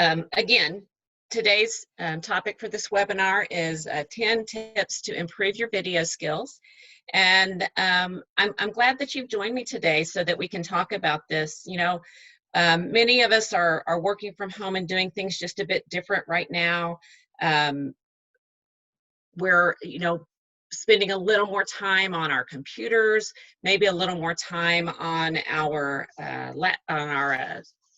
Again, today's topic for this webinar is 10 tips to improve your video skills. And I'm glad that you've joined me today so that we can talk about this. You know, many of us are working from home and doing things just a bit different right now. We're, spending a little more time on our computers, maybe a little more time on our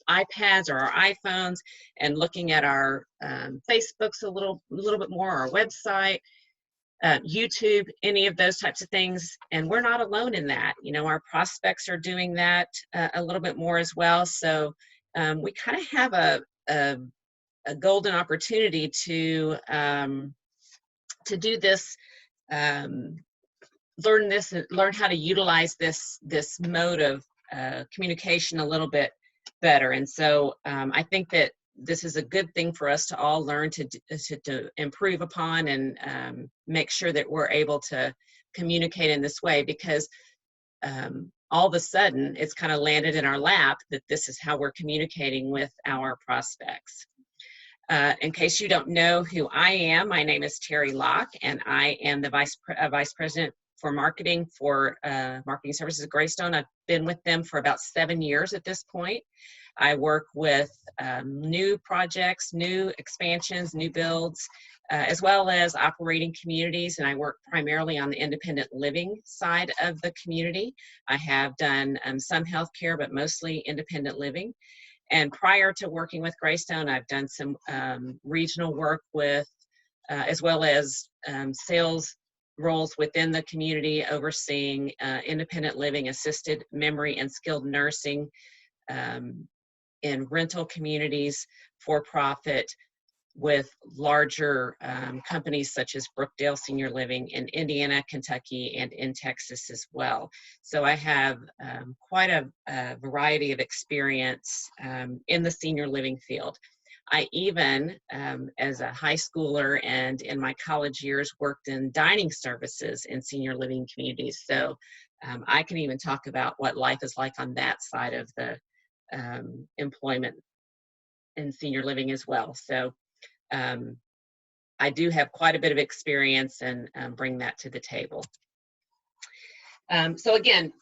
iPads or our iPhones, and looking at our Facebooks a little bit more, our website, YouTube, any of those types of things. And we're not alone in that. You know, our prospects are doing that a little bit more as well. So we kind of have a golden opportunity to do this, learn how to utilize this mode of communication a little bit better. And so I think that this is a good thing for us to all learn to improve upon and make sure that we're able to communicate in this way, because all of a sudden it's kind of landed in our lap that this is how we're communicating with our prospects. In case you don't know who I am, my name is Terry Locke, and I am the Vice President for Marketing for Marketing Services at Greystone. I've been with them for about 7 years at this point. I work with new projects, new expansions, new builds, as well as operating communities, and I work primarily on the independent living side of the community. I have done some healthcare, but mostly independent living. And prior to working with Greystone, I've done some regional work with, as well as sales roles within the community, overseeing independent living, assisted memory, and skilled nursing in rental communities, for profit, with larger companies such as Brookdale Senior Living in Indiana, Kentucky, and in Texas as well. So I have quite a variety of experience in the senior living field. I even, as a high schooler and in my college years, worked in dining services in senior living communities. So I can even talk about what life is like on that side of the employment in senior living as well. So I do have quite a bit of experience and bring that to the table. So again,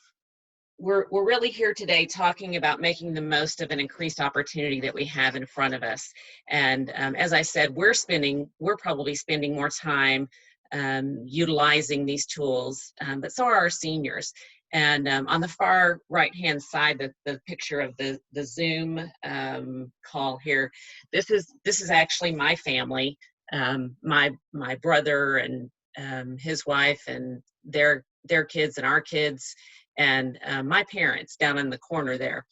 we're really here today talking about making the most of an increased opportunity that we have in front of us. And as I said, we're probably spending more time utilizing these tools, but so are our seniors. And on the far right-hand side, the picture of the Zoom call here, this is actually my family, my brother and his wife and their kids and our kids, and my parents down in the corner there.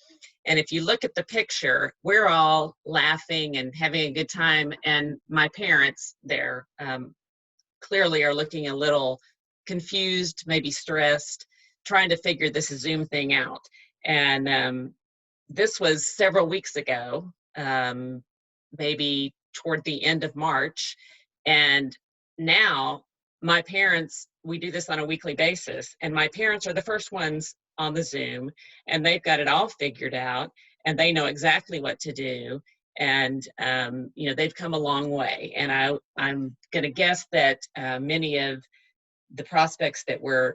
And if you look at the picture, we're all laughing and having a good time, and my parents there clearly are looking a little confused, maybe stressed, trying to figure this Zoom thing out. And this was several weeks ago, maybe toward the end of March. And now my parents, we do this on a weekly basis, and my parents are the first ones on the Zoom, and they've got it all figured out, and they know exactly what to do. And they've come a long way. And I'm going to guess that many of the prospects that we're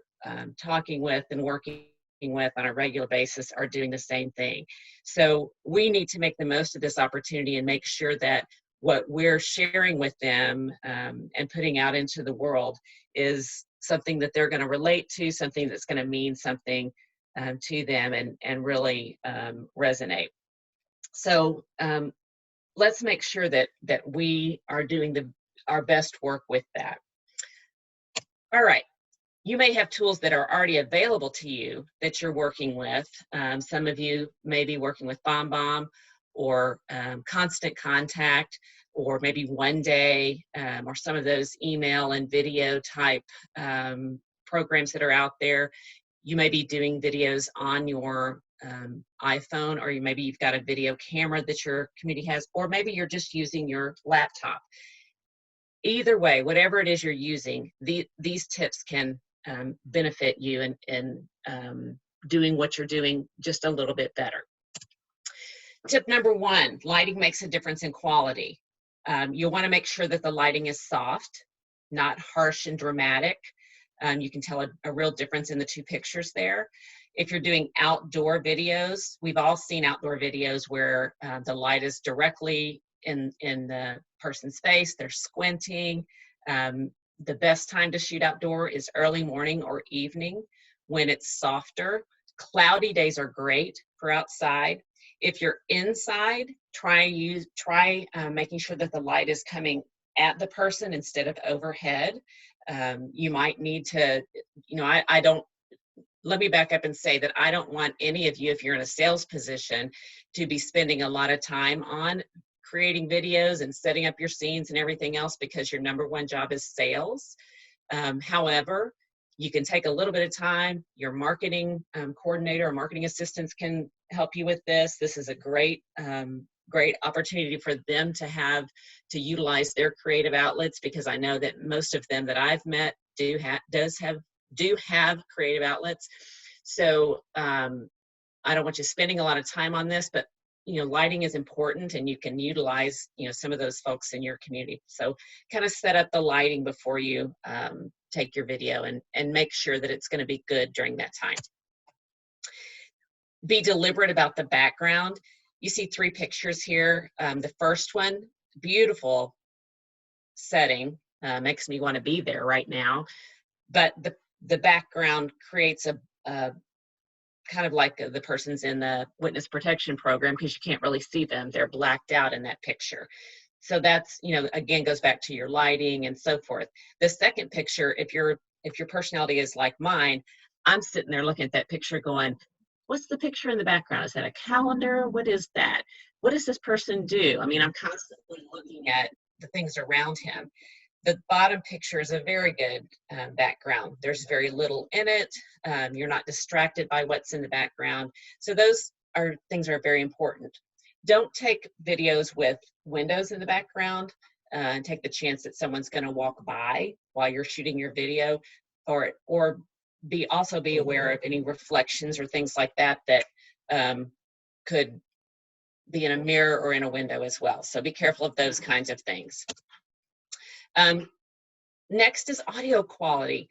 talking with and working with on a regular basis are doing the same thing. So we need to make the most of this opportunity and make sure that what we're sharing with them and putting out into the world is something that they're going to relate to, something that's going to mean something to them and really resonate. So let's make sure that we are doing our best work with that. All right. You may have tools that are already available to you that you're working with. Some of you may be working with BombBomb or Constant Contact, or maybe One Day, or some of those email and video type programs that are out there. You may be doing videos on your iPhone, or maybe you've got a video camera that your community has, or maybe you're just using your laptop. Either way, whatever it is you're using, these tips can benefit you in doing what you're doing just a little bit better. Tip number one, lighting makes a difference in quality. You'll want to make sure that the lighting is soft, not harsh and dramatic. You can tell a real difference in the two pictures there. If you're doing outdoor videos, we've all seen outdoor videos where the light is directly in the person's face, they're squinting. The best time to shoot outdoor is early morning or evening when it's softer. Cloudy days are great for outside. If you're inside, try making sure that the light is coming at the person instead of overhead. You might need to, I don't, let me back up and say that I don't want any of you, if you're in a sales position, to be spending a lot of time on creating videos and setting up your scenes and everything else, because your number one job is sales. However, you can take a little bit of time. Your marketing coordinator or marketing assistants can help you with this. This is a great opportunity for them to utilize their creative outlets, because I know that most of them that I've met do have creative outlets. So I don't want you spending a lot of time on this, but lighting is important, and you can utilize some of those folks in your community. So kind of set up the lighting before you take your video, and make sure that it's going to be good during that time. Be deliberate about the background. You see 3 pictures here. The first one, beautiful setting, makes me want to be there right now. But the background creates a kind of like the person's in the witness protection program, because you can't really see them. They're blacked out in that picture. So that's, again, goes back to your lighting and so forth. The second picture, if your personality is like mine, I'm sitting there looking at that picture going, what's the picture in the background? Is that a calendar? What is that? What does this person do? I mean, I'm constantly looking at the things around him. The bottom picture is a very good background. There's very little in it. You're not distracted by what's in the background. So those things are very important. Don't take videos with windows in the background and take the chance that someone's going to walk by while you're shooting your video, or also be aware of any reflections or things like that could be in a mirror or in a window as well. So be careful of those kinds of things. Next is audio quality.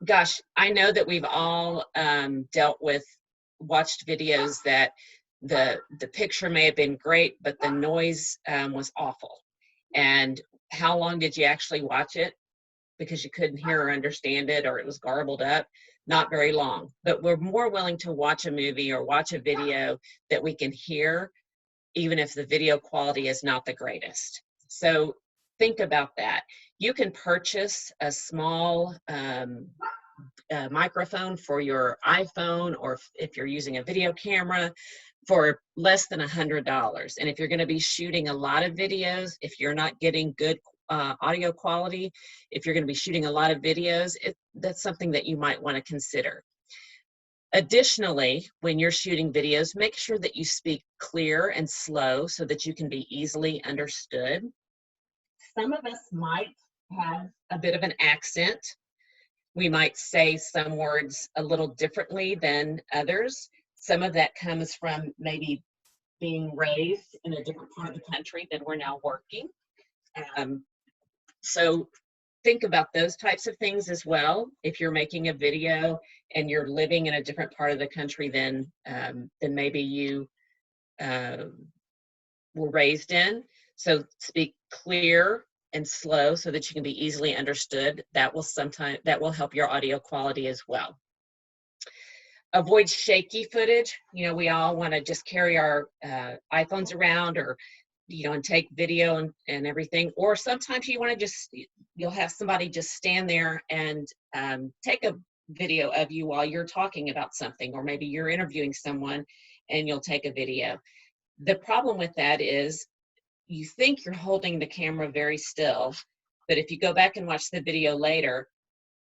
Gosh, I know that we've all watched videos that the picture may have been great, but the noise was awful. And how long did you actually watch it? Because you couldn't hear or understand it, or it was garbled up? Not very long. But we're more willing to watch a movie or watch a video that we can hear, even if the video quality is not the greatest. So think about that. You can purchase a small microphone for your iPhone, or if you're using a video camera, for less than $100. And if you're going to be shooting a lot of videos, if you're not getting good audio quality, if you're going to be shooting a lot of videos, that's something that you might want to consider. Additionally, when you're shooting videos, make sure that you speak clear and slow so that you can be easily understood. Some of us might have a bit of an accent. We might say some words a little differently than others. Some of that comes from maybe being raised in a different part of the country than we're now working. So think about those types of things as well. If you're making a video and you're living in a different part of the country than maybe you were raised in. So speak clear and slow so that you can be easily understood. That will help your audio quality as well. Avoid shaky footage. We all want to just carry our iPhones around, or and take video and everything. Or sometimes you want to you'll have somebody just stand there and take a video of you while you're talking about something, or maybe you're interviewing someone and you'll take a video. The problem with that is you think you're holding the camera very still, but if you go back and watch the video later,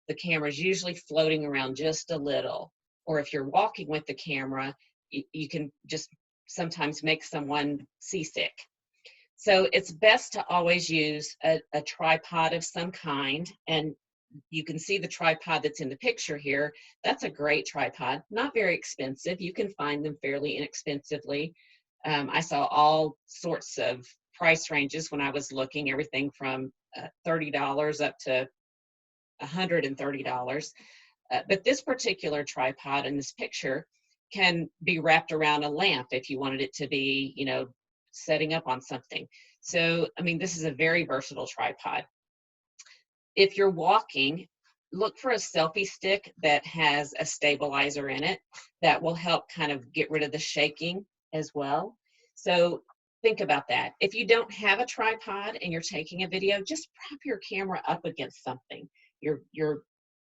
the camera's usually floating around just a little. Or if you're walking with the camera, you can just sometimes make someone seasick. So it's best to always use a tripod of some kind. And you can see the tripod that's in the picture here. That's a great tripod, not very expensive. You can find them fairly inexpensively. I saw all sorts of price ranges when I was looking, everything from $30 up to $130. But this particular tripod in this picture can be wrapped around a lamp if you wanted it to be, you know, setting up on something. So, I mean, this is a very versatile tripod. If you're walking, look for a selfie stick that has a stabilizer in it that will help kind of get rid of the shaking as well. So think about that. If you don't have a tripod and you're taking a video, just prop your camera up against something, your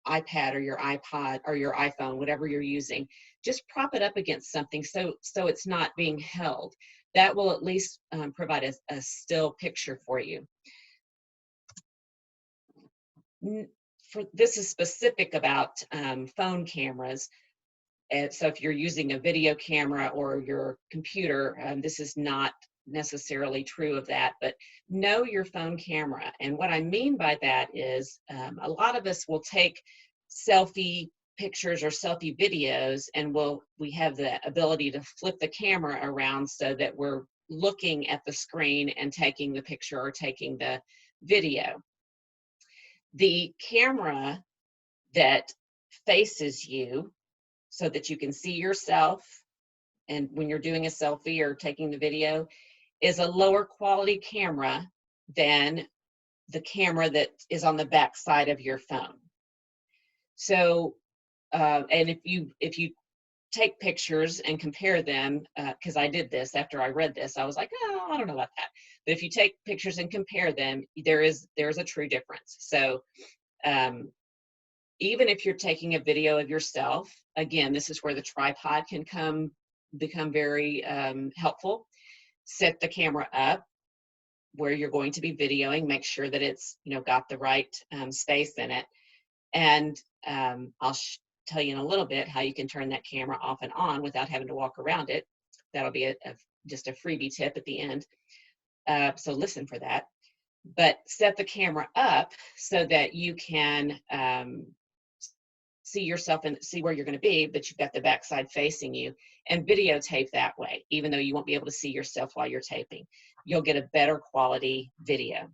iPad or your iPod or your iPhone, whatever you're using. Just prop it up against something so it's not being held. That will at least provide a still picture for you. This is specific about phone cameras. And so if you're using a video camera or your computer, this is not necessarily true of that, but know your phone camera. And what I mean by that is a lot of us will take selfie pictures or selfie videos, and we have the ability to flip the camera around so that we're looking at the screen and taking the picture or taking the video. The camera that faces you so that you can see yourself, and when you're doing a selfie or taking the video, is a lower quality camera than the camera that is on the back side of your phone. So, and if you take pictures and compare them, because I did this after I read this, I was like, oh, I don't know about that. But if you take pictures and compare them, there's a true difference. So even if you're taking a video of yourself, again, this is where the tripod can become very helpful. Set the camera up where you're going to be videoing. Make sure that it's, you know, got the right space in it. And I'll tell you in a little bit how you can turn that camera off and on without having to walk around it. That'll be just a freebie tip at the end. So listen for that. But set the camera up so that you can see yourself and see where you're going to be, but you've got the backside facing you, and videotape that way. Even though you won't be able to see yourself while you're taping, you'll get a better quality video.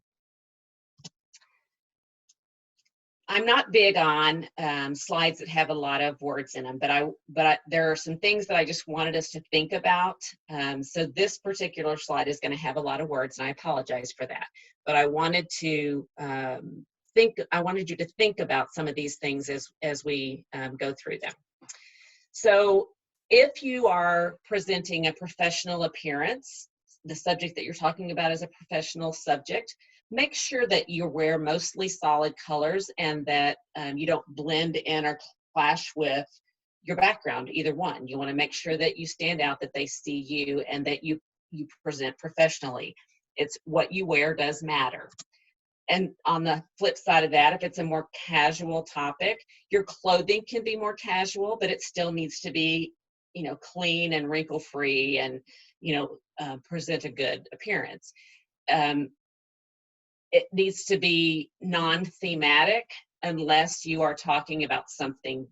I'm not big on slides that have a lot of words in them, but there are some things that I just wanted us to think about. So this particular slide is going to have a lot of words, and I apologize for that. But I wanted to I wanted you to think about some of these things as we go through them. So if you are presenting a professional appearance, the subject that you're talking about is a professional subject, make sure that you wear mostly solid colors and that you don't blend in or clash with your background, either one. You want to make sure that you stand out, that they see you, and that you present professionally. It's what you wear does matter. And on the flip side of that, if it's a more casual topic, your clothing can be more casual, but it still needs to be, you know, clean and wrinkle-free and, you know, present a good appearance. It needs to be non-thematic unless you are talking about something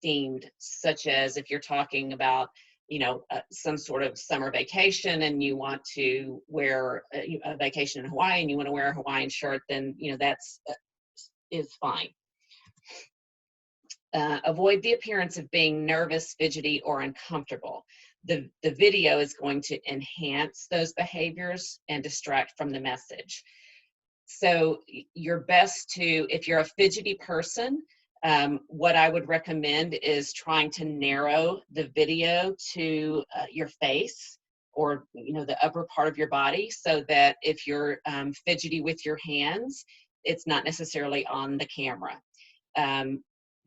themed, such as if you're talking about, you know, some sort of summer vacation and you want to wear a vacation in Hawaii and you want to wear a Hawaiian shirt, then, you know, that's is fine. Avoid the appearance of being nervous, fidgety, or uncomfortable. The video is going to enhance those behaviors and distract from the message. So you're best to, if you're a fidgety person, what I would recommend is trying to narrow the video to your face or, you know, the upper part of your body, so that if you're fidgety with your hands, it's not necessarily on the camera.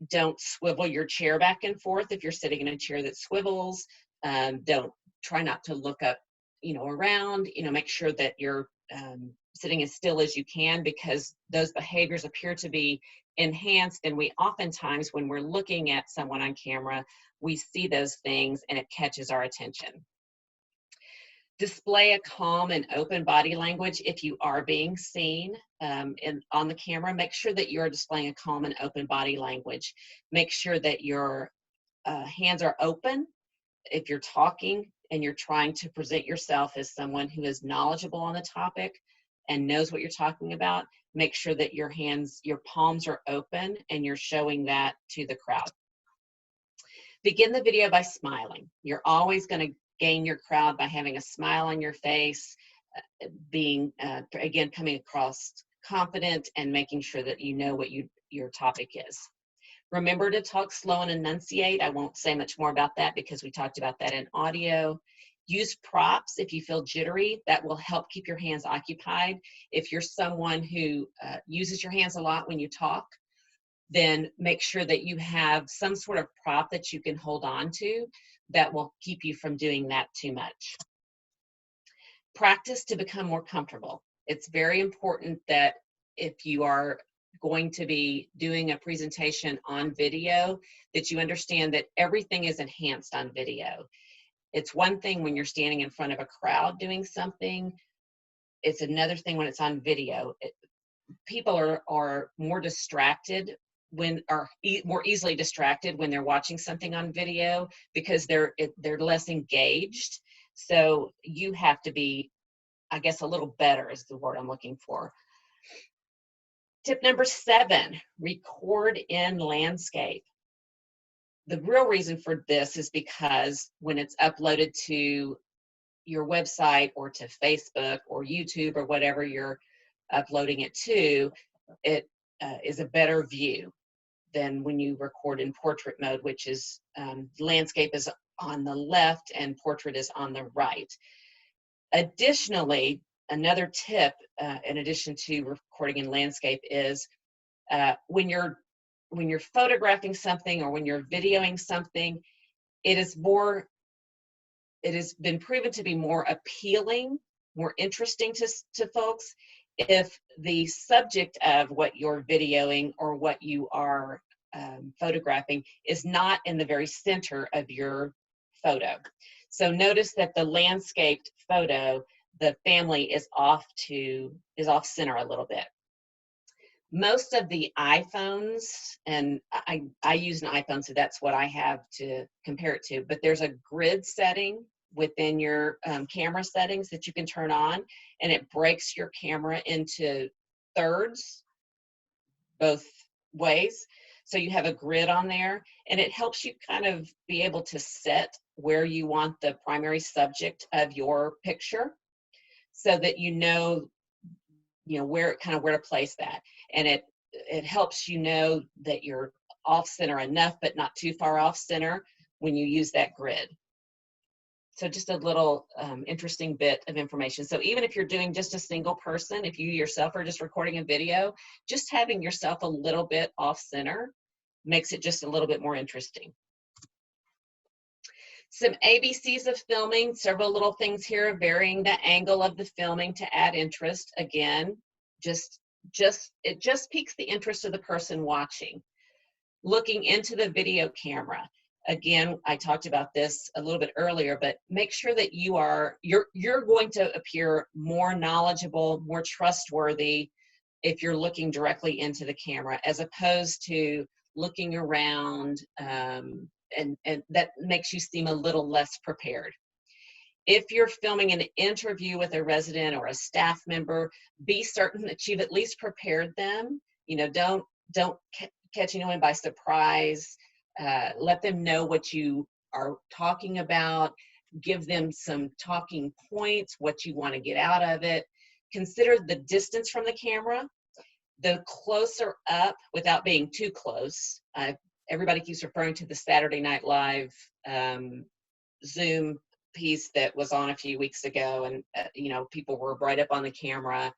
Don't swivel your chair back and forth if you're sitting in a chair that swivels. Try not to look up, you know, around. You know, make sure that you're sitting as still as you can, because those behaviors appear to be enhanced, and we oftentimes, when we're looking at someone on camera, we see those things and it catches our attention. Display a calm and open body language if you are being seen on the camera. Make sure that you're displaying a calm and open body language. Make sure that your hands are open if you're talking, and you're trying to present yourself as someone who is knowledgeable on the topic and knows what you're talking about, make sure that your hands, your palms are open and you're showing that to the crowd. Begin the video by smiling. You're always going to gain your crowd by having a smile on your face, being, again, coming across confident and making sure that you know what your topic is. Remember to talk slow and enunciate. I won't say much more about that because we talked about that in audio. Use props if you feel jittery. That will help keep your hands occupied. If you're someone who uses your hands a lot when you talk, then make sure that you have some sort of prop that you can hold on to that will keep you from doing that too much. Practice to become more comfortable. It's very important that if you are going to be doing a presentation on video, that you understand that everything is enhanced on video. It's one thing when you're standing in front of a crowd doing something. It's another thing when it's on video. People are more distracted more easily distracted when they're watching something on video because they're less engaged. So you have to be, I guess, a little better is the word I'm looking for. Tip number 7, record in landscape. The real reason for this is because when it's uploaded to your website or to Facebook or YouTube or whatever you're uploading it to, it is a better view than when you record in portrait mode, which is landscape is on the left and portrait is on the right. Additionally, another tip in addition to recording in landscape is when you're photographing something or when you're videoing something, it has been proven to be more appealing, more interesting to folks if the subject of what you're videoing or what you are photographing is not in the very center of your photo. So notice that the landscaped photo, the family is off center a little bit. Most of the iPhones, and I use an iPhone, so that's what I have to compare it to, but there's a grid setting within your camera settings that you can turn on, and it breaks your camera into thirds, both ways. So you have a grid on there, and it helps you kind of be able to set where you want the primary subject of your picture so that you know where to place that. And it helps you know that you're off center enough, but not too far off center when you use that grid. So just a little interesting bit of information. So even if you're doing just a single person, if you yourself are just recording a video, just having yourself a little bit off center makes it just a little bit more interesting. Some ABCs of filming, several little things here, varying the angle of the filming to add interest. Again, it just piques the interest of the person watching. Looking into the video camera. Again, I talked about this a little bit earlier, but make sure that you're going to appear more knowledgeable, more trustworthy if you're looking directly into the camera, as opposed to looking around, and that makes you seem a little less prepared. If you're filming an interview with a resident or a staff member, be certain that you've at least prepared them. Don't catch anyone by surprise. Let them know what you are talking about. Give them some talking points, what you want to get out of it. Consider the distance from the camera. The closer up, without being too close. Everybody keeps referring to the Saturday Night Live Zoom piece that was on a few weeks ago, and people were right up on the camera.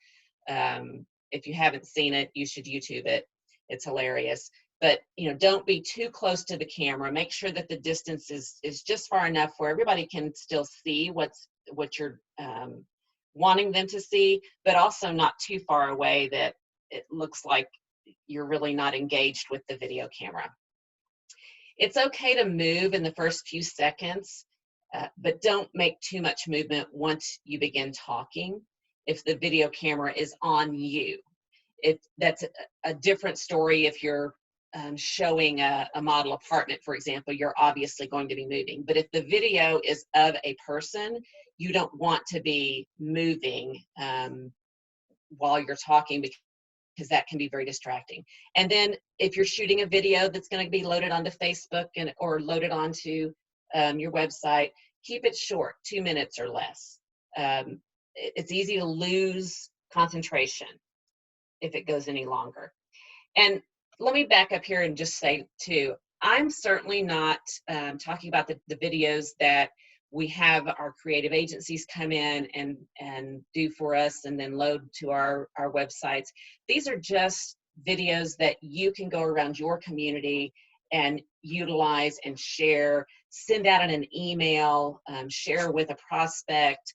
If you haven't seen it, you should YouTube it. It's hilarious. But don't be too close to the camera. Make sure that the distance is just far enough where everybody can still see what you're wanting them to see, but also not too far away that it looks like you're really not engaged with the video camera. It's okay to move in the first few seconds, but don't make too much movement once you begin talking if the video camera is on you. If that's a different story if you're showing a model apartment, for example, you're obviously going to be moving. But if the video is of a person, you don't want to be moving while you're talking, because that can be very distracting. And then if you're shooting a video that's going to be loaded onto Facebook or loaded onto your website, keep it short, 2 minutes or less. It's easy to lose concentration if it goes any longer. And let me back up here and just say too, I'm certainly not talking about the videos that we have our creative agencies come in and do for us and then load to our websites. These are just videos that you can go around your community and utilize and share, send out in an email, share with a prospect,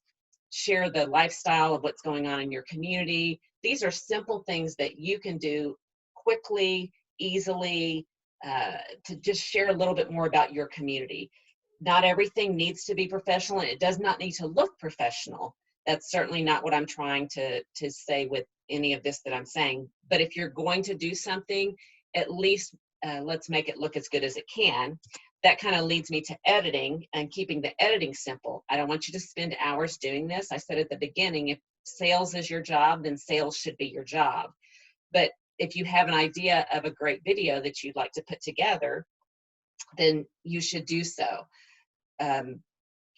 share the lifestyle of what's going on in your community. These are simple things that you can do quickly, easily, to just share a little bit more about your community. Not everything needs to be professional, and it does not need to look professional. That's certainly not what I'm trying to say with any of this that I'm saying. But if you're going to do something, at least let's make it look as good as it can. That kind of leads me to editing and keeping the editing simple. I don't want you to spend hours doing this. I said at the beginning, if sales is your job, then sales should be your job. But if you have an idea of a great video that you'd like to put together, then you should do so,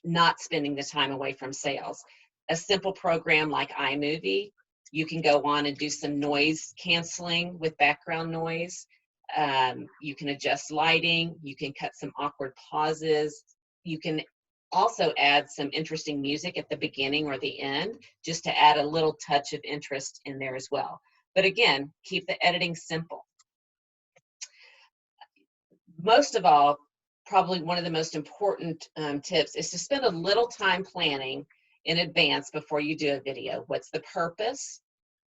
not spending the time away from sales. A simple program like iMovie, you can go on and do some noise canceling with background noise. You can adjust lighting, you can cut some awkward pauses. You can also add some interesting music at the beginning or the end, just to add a little touch of interest in there as well. But again, keep the editing simple. Most of all, probably one of the most important tips is to spend a little time planning in advance before you do a video. What's the purpose?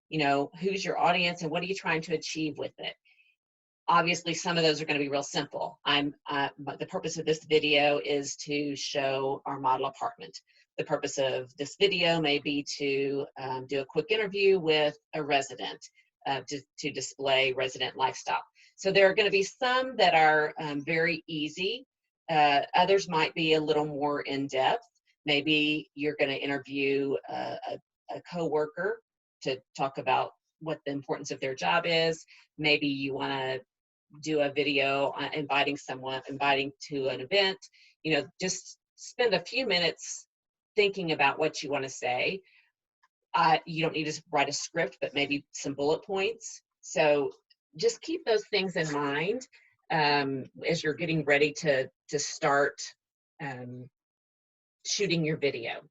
You know, who's your audience and what are you trying to achieve with it? Obviously, some of those are going to be real simple. The purpose of this video is to show our model apartment. The purpose of this video may be to do a quick interview with a resident to display resident lifestyle. So there are going to be some that are very easy. Others might be a little more in-depth. Maybe you're going to interview a coworker to talk about what the importance of their job is. Maybe you want to do a video inviting to an event. You know, just spend a few minutes thinking about what you want to say. You don't need to write a script, but maybe some bullet points. So just keep those things in mind as you're getting ready to start shooting your video.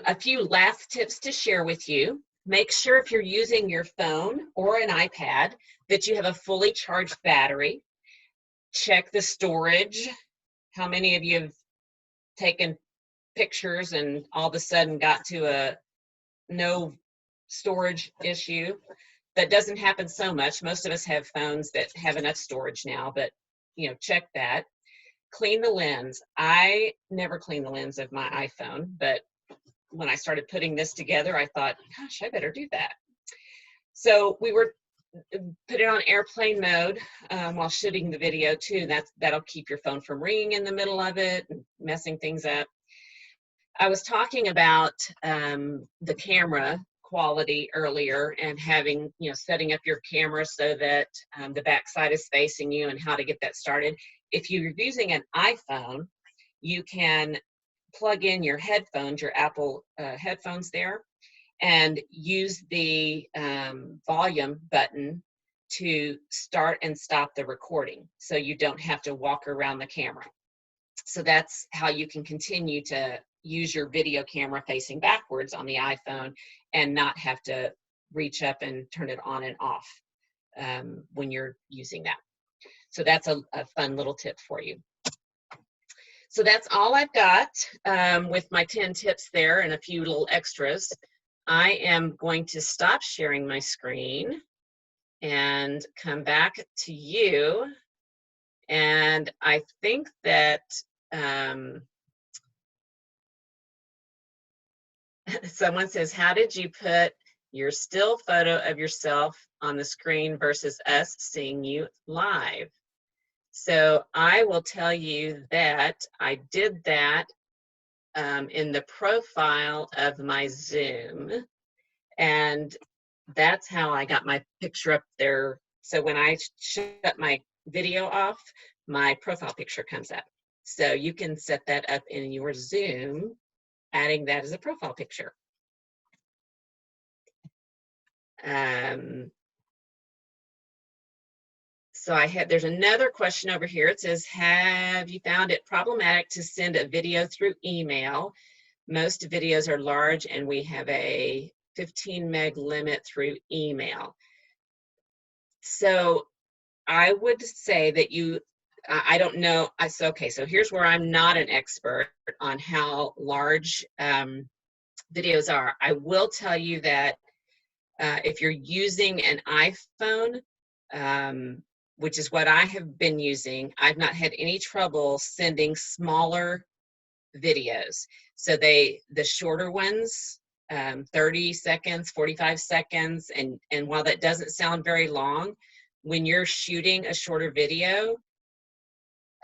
A few last tips to share with you. Make sure if you're using your phone or an iPad that you have a fully charged battery. Check the storage. How many of you have taken pictures and all of a sudden got to a no storage issue? That doesn't happen so much. Most of us have phones that have enough storage now, but you know, check that. Clean the lens. I never clean the lens of my iPhone, but when I started putting this together, I thought, gosh, I better do that. So we were put it on airplane mode while shooting the video too. That'll keep your phone from ringing in the middle of it and messing things up. I was talking about the camera quality earlier and having, you know, setting up your camera so that the backside is facing you and how to get that started. If you're using an iPhone, you can plug in your headphones, your Apple headphones there, and use the volume button to start and stop the recording so you don't have to walk around the camera. So that's how you can continue to use your video camera facing backwards on the iPhone and not have to reach up and turn it on and off when you're using that. So that's a fun little tip for you. So that's all I've got with my 10 tips there and a few little extras. I am going to stop sharing my screen and come back to you. And I think that someone says, how did you put your still photo of yourself on the screen versus us seeing you live. So I will tell you that I did that in the profile of my Zoom, and that's how I got my picture up there. So when I shut my video off, my profile picture comes up. So you can set that up in your Zoom, adding that as a profile picture. So there's another question over here. It says, have you found it problematic to send a video through email? Most videos are large and we have a 15 meg limit through email. So I would say that I don't know. Okay, so here's where I'm not an expert on how large videos are. I will tell you that if you're using an iPhone, which is what I have been using, I've not had any trouble sending smaller videos. So the shorter ones, 30 seconds, 45 seconds, and while that doesn't sound very long, when you're shooting a shorter video,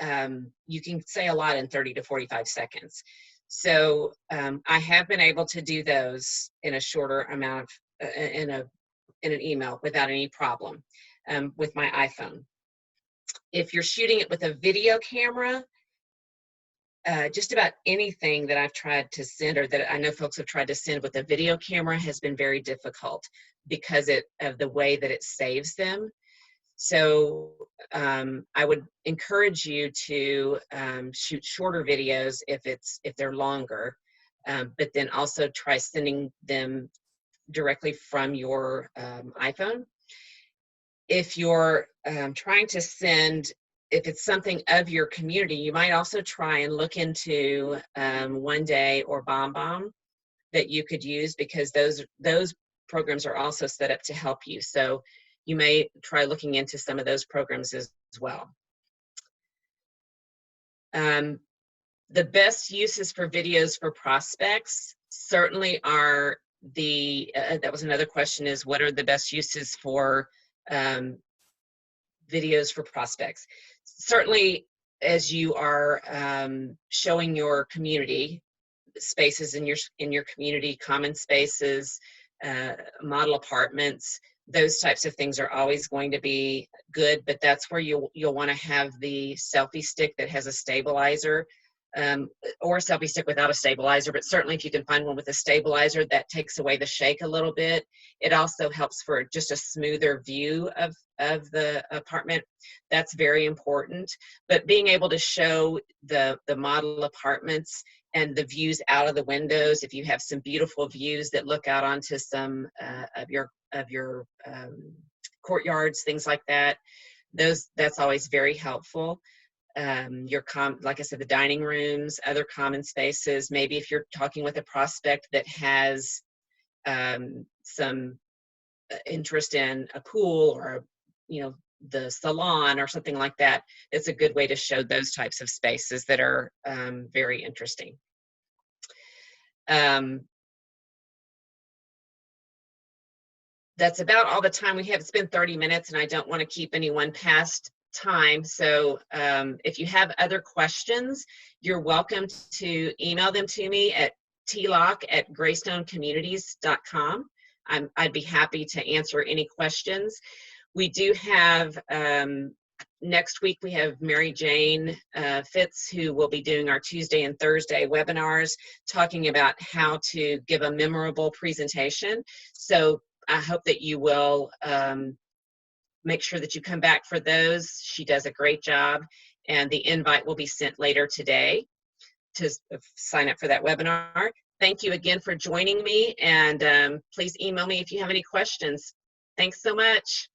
you can say a lot in 30 to 45 seconds. So I have been able to do those in a shorter amount of, in an email without any problem with my iPhone. If you're shooting it with a video camera, just about anything that I've tried to send, or that I know folks have tried to send with a video camera, has been very difficult because of the way that it saves them. So I would encourage you to shoot shorter videos if they're longer, but then also try sending them directly from your iPhone. If you're trying to send, if it's something of your community, you might also try and look into One Day or BombBomb that you could use, because those programs are also set up to help you. So you may try looking into some of those programs as well. The best uses for videos for prospects certainly are that was another question, is what are the best uses for videos for prospects? Certainly, as you are showing your community spaces in your community, common spaces, model apartments, those types of things are always going to be good, but that's where you'll want to have the selfie stick that has a stabilizer, or a selfie stick without a stabilizer, but certainly if you can find one with a stabilizer, that takes away the shake a little bit. It also helps for just a smoother view of the apartment. That's very important. But being able to show the model apartments and the views out of the windows, if you have some beautiful views that look out onto some of your courtyards, things like that, that's always very helpful. Like I said, the dining rooms, other common spaces. Maybe if you're talking with a prospect that has some interest in a pool, or the salon or something like that, it's a good way to show those types of spaces that are very interesting. That's about all the time we have. It's been 30 minutes and I don't want to keep anyone past time. So if you have other questions, you're welcome to email them to me at tlock@greystonecommunities.com. I'd be happy to answer any questions. We do have, next week we have Mary Jane Fitz, who will be doing our Tuesday and Thursday webinars talking about how to give a memorable presentation. So I hope that you will make sure that you come back for those. She does a great job, and the invite will be sent later today to sign up for that webinar. Thank you again for joining me, and please email me if you have any questions. Thanks so much.